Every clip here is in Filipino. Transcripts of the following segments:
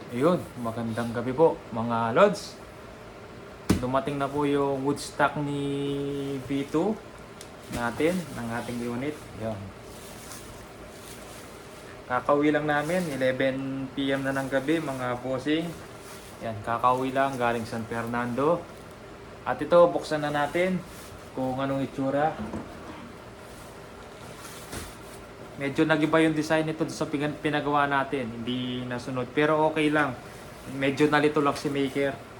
Ayun, magandang gabi po mga Lods. Dumating na po yung wood stock ni V2 natin, ng ating unit. Ayun. Kakauwi lang namin, 11 PM na ng gabi mga bossing. Yan, kakauwi lang galing San Fernando. At ito, buksan na natin kung anong itsura. Medyo nagiba yung design nito sa pinagawa natin. Hindi nasunod, pero okay lang. Medyo nalito lang si maker.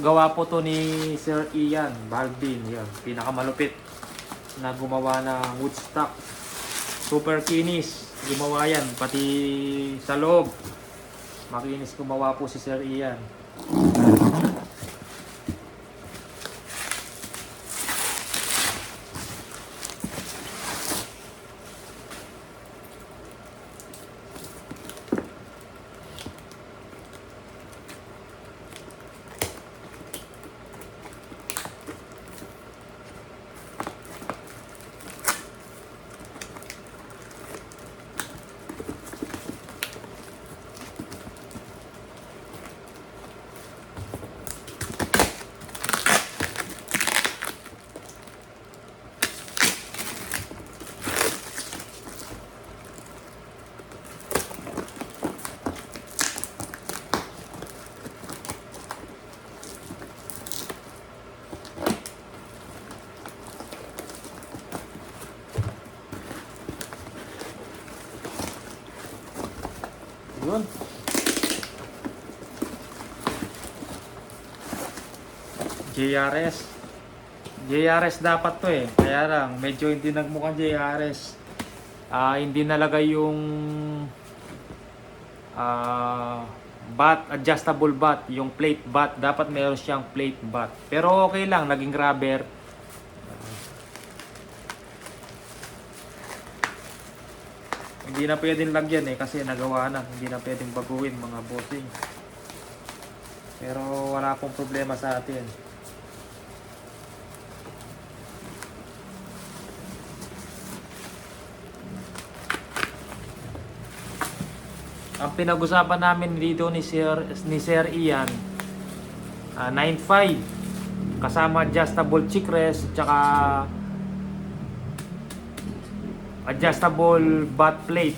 Gawa po to ni Sir Ian Baldwin, yun, pinakamalupit na gumawa ng woodstock. Super kinis gumawa yan, pati sa loob. Makinis gumawa po si Sir Ian. Yun. JRS. JRS dapat to eh. Kaya lang, medyo hindi nagmukhang JRS. Hindi nalagay yung adjustable bat, yung plate bat. Dapat meron siyang plate bat. Pero okay lang, naging rubber. Hindi na pwedeng lagyan eh kasi nagawa na. Hindi na pwedeng baguhin mga bossing. Pero wala pong problema sa atin. Ang pinag-usapan namin dito ni Sir Ian, 9.5 kasama adjustable cheek rest tsaka adjustable butt plate.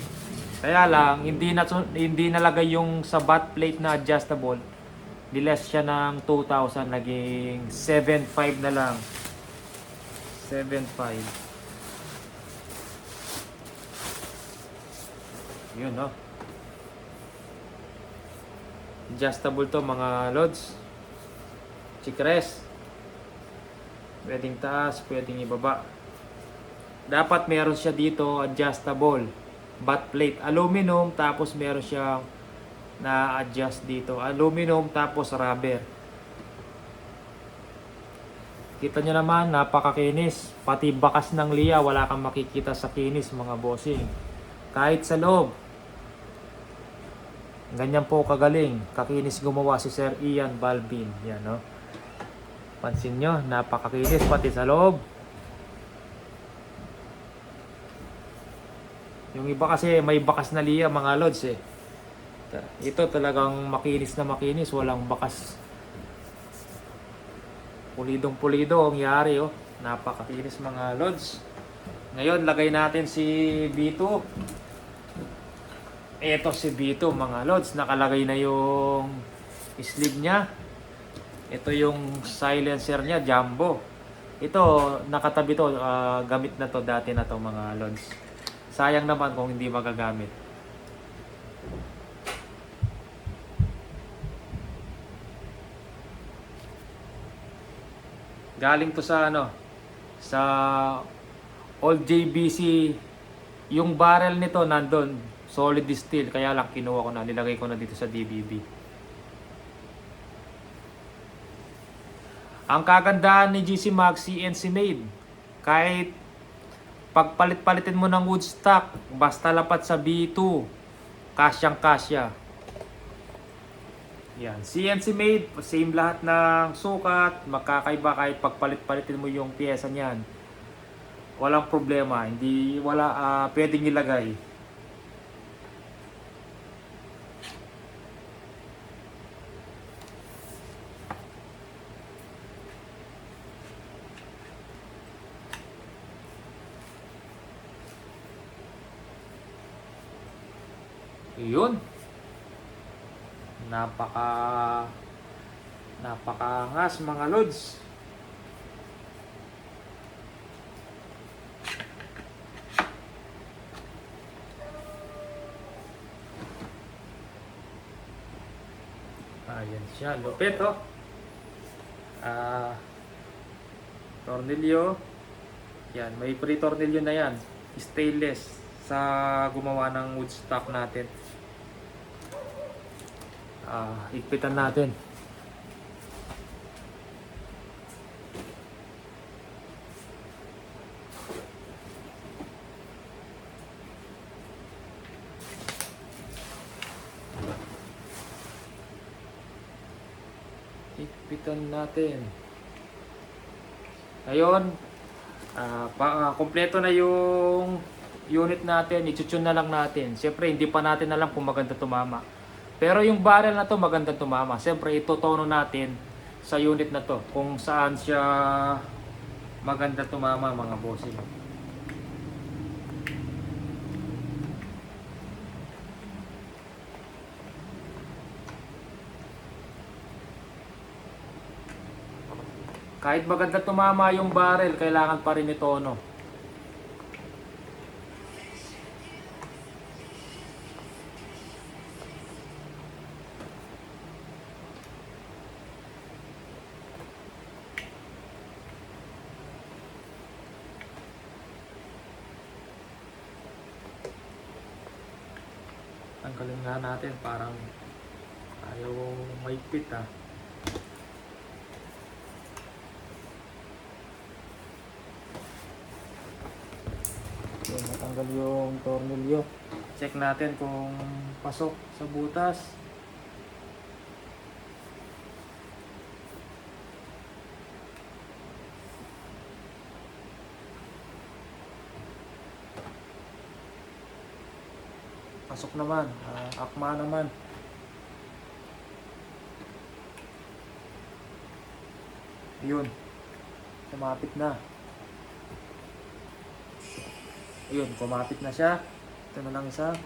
Kaya lang hindi nalagay yung sa butt plate na adjustable. Diless siya ng 2,000, naging 7.5 na lang. 7.5. Yun, no? Adjustable to mga lods. Cheek rest. Pwedeng taas, pwedeng ibaba. Dapat meron siya dito adjustable butt plate, aluminum, tapos meron siya na adjust dito, aluminum tapos rubber. Kita nyo naman, napakakinis. Pati bakas ng liya wala kang makikita sa kinis mga bossing. Kahit sa loob, ganyan po kagaling, kakinis gumawa si Sir Ian Baldwin. Yan, no? Pansin nyo, napakakinis pati sa loob. Yung iba kasi may bakas na liya mga lods eh. Ito talagang makinis na makinis, walang bakas. Pulidong pulido ang yari, oh. Napakakinis mga lods. Ngayon lagay natin si B2. Ito si B2 mga lods, nakalagay na yung sleeve niya. Ito yung silencer niya, jumbo. Ito nakatabi to, gamit na to dati na to mga lods. Sayang naman kung hindi magagamit. Galing to sa sa old JBC. Yung barrel nito nandun, solid steel, kaya lang kinuha ko na, nilagay ko na dito sa DBB. Ang kagandahan ni GC Max CNC made, kahit pagpalit-palitin mo ng wood stock, basta lapat sa B2, kasyang-kasya. Yan, CNC made, same lahat ng sukat, magkakaiba kahit pagpalit-palitin mo yung pyesa niyan. Walang problema, pwedeng ilagay. Yun. Napakaangas mga lods. Ayan siya, lupit oh. Tornilyo. Yan, may pre-tornilyo na yan. Stainless sa gumawa ng wood stock natin. Higpitan natin. Higpitan natin. Ngayon, kompleto na yung unit natin. I-tune na lang natin. Siyempre, hindi pa natin alam kung maganda tumama. Pero yung barrel na to maganda tumama. Siyempre, itutono natin sa unit na to kung saan siya maganda tumama mga bossing. Kahit maganda tumama yung barrel, kailangan pa rin itono. Tanggalin nga natin, parang ayaw maigpit ha. So, natanggal yung tornilyo. Check natin kung pasok sa butas. Pasok naman, akma naman. Yun, kumapit na. Ayun, kumapit na siya. Ito na lang isa.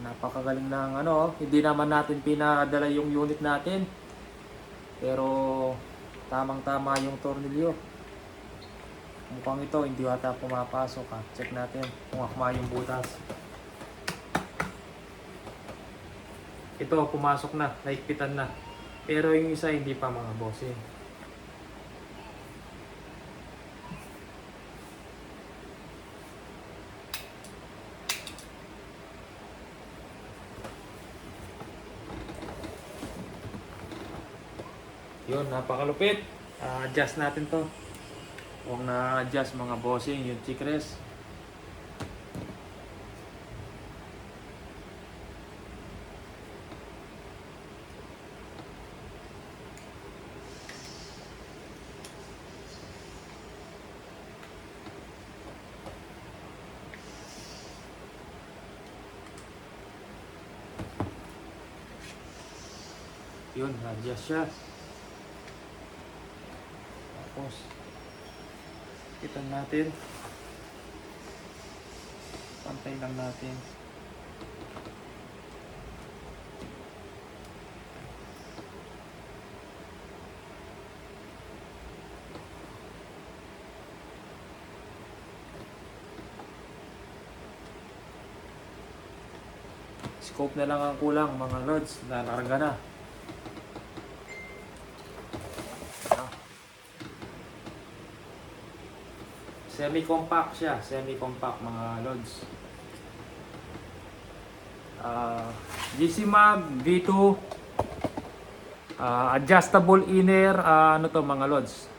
Napakagaling ng hindi naman natin pinadala yung unit natin. Pero tamang-tama yung tornilyo. Mukhang ito, hindi ata pumapasok ha. Check natin kung akma yung butas. Ito, pumasok na, naikpitan na. Pero yung isa, hindi pa mga bossing. Yun, napakalupit. Adjust natin to. Huwag na-adjust mga bossing, yung chikres. Yun, adjust siya. Tapos itan natin, pantay lang natin. Scope na lang ang kulang mga lods, lalarga na. Semi-compact siya, semi-compact mga lods. GC Mag V2 Adjustable inner, ano to mga lods,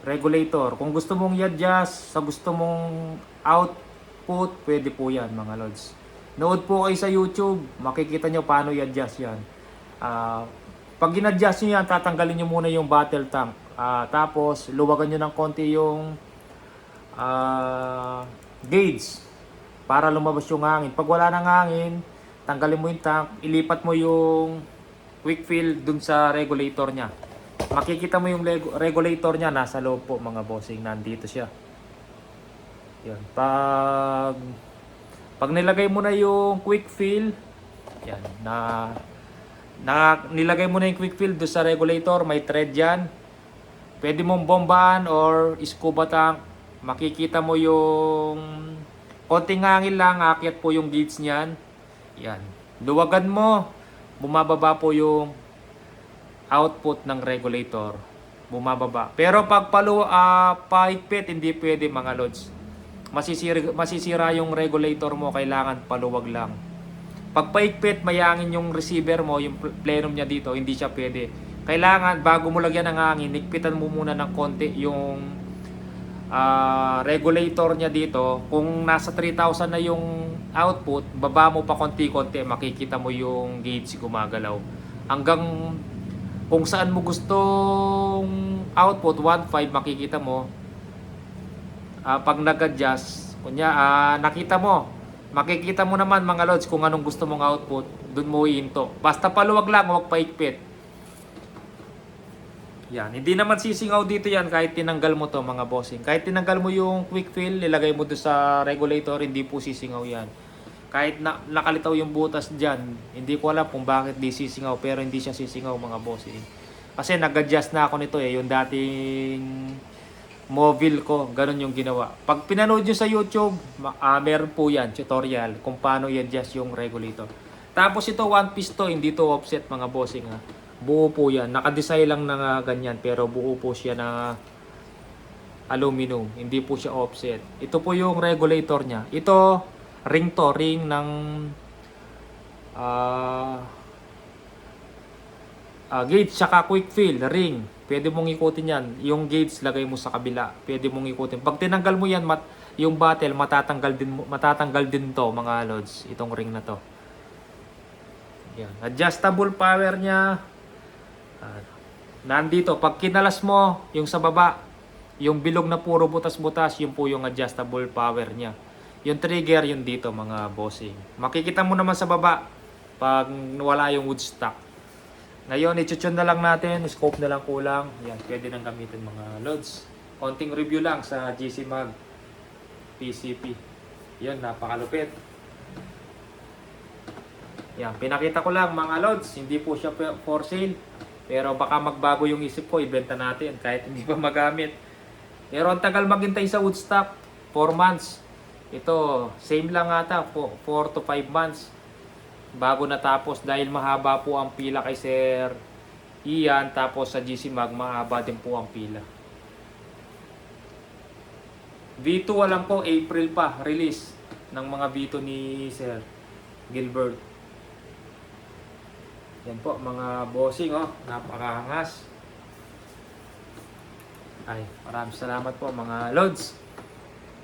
regulator. Kung gusto mong i-adjust sa gusto mong output, pwede po yan mga lods. Nood po kayo sa YouTube, makikita nyo paano i-adjust yan. Pag in-adjust nyo yan, tatanggalin nyo muna yung battle tank. Tapos luwagan nyo ng konti yung gauge para lumabas yung hangin. Pag wala nang hangin, tanggalin mo yung tank, ilipat mo yung quick fill dun sa regulator nya. Makikita mo yung regulator nya, nasa loob po mga bossing, nandito siya. Yan. Pag nilagay mo na yung quick fill, yan, nilagay mo na yung quick fill doon sa regulator, may thread yan. Pwede mong bombahan or scuba tank. Makikita mo yung konting hangin lang, aakyat po yung gauge niyan. Yan. Luwagan mo, bumababa po yung output ng regulator. Bumababa. Pero pag pahigpit, hindi pwede mga lods. Masisira yung regulator mo, kailangan paluwag lang. Pag paigpit, mayangin yung receiver mo, yung plenum niya dito, hindi siya pwede. Kailangan, bago mo lagyan ng hangin, higpitan mo muna ng konti yung regulator niya dito. Kung nasa 3,000 na yung output, baba mo pa konti-konti, makikita mo yung gauge gumagalaw. Hanggang kung saan mo gustong output, 1.5 makikita mo. Pag nag-adjust, nakita mo, makikita mo naman mga lods kung anong gusto mong output, dun mo iinto. Basta paluwag lang, huwag paikpit. Yan, hindi naman sisingaw dito yan kahit tinanggal mo to mga bossing. Kahit tinanggal mo yung quick fill, nilagay mo doon sa regulator, hindi po sisingaw yan. Kahit nakalitaw yung butas dyan, hindi ko alam kung bakit di sisingaw, pero hindi siya sisingaw mga bossing. Kasi nag-adjust na ako nito yung dating Movil ko, ganun yung ginawa. Pag pinanood nyo sa YouTube, meron po yan, tutorial, kung paano i-adjust yung regulator. Tapos ito, one piece to, hindi to offset mga bossing ha. Buo po yan, nakadesign lang na ganyan, pero buo po siya na aluminum, hindi po siya offset. Ito po yung regulator niya. Ito, ring to, ring ng gauge, saka quick fill, ring. Pwede mong ikutin yan. Yung gauge, lagay mo sa kabila. Pwede mong ikutin. Pag tinanggal mo yan, yung battle, matatanggal din to mga lods. Itong ring na to. Yan. Adjustable power niya. Nandito. Pag kinalas mo, yung sa baba, yung bilog na puro butas-butas, yun po yung adjustable power niya. Yung trigger, yun dito mga bossing. Makikita mo naman sa baba, pag wala yung wood stock. Ngayon, i-tune na lang natin, scope na lang kulang. Yan, pwede nang gamitin mga loads. Konting review lang sa GC Mag PCP. Yan, napakalupit. Yan, pinakita ko lang mga loads. Hindi po siya for sale. Pero baka magbago yung isip ko, ibenta natin kahit hindi pa magamit. Pero ang tagal maghintay sa Woodstock, 4 months. Ito, same lang ata, 4 to 5 months. Bago natapos dahil mahaba po ang pila kay Sir Ian, tapos sa GC Mag mahaba din po ang pila. V2 alam ko April pa release ng mga V2 ni Sir Gilbert. Yan po mga bossing, napakahangas. Ay, maraming salamat po mga lods.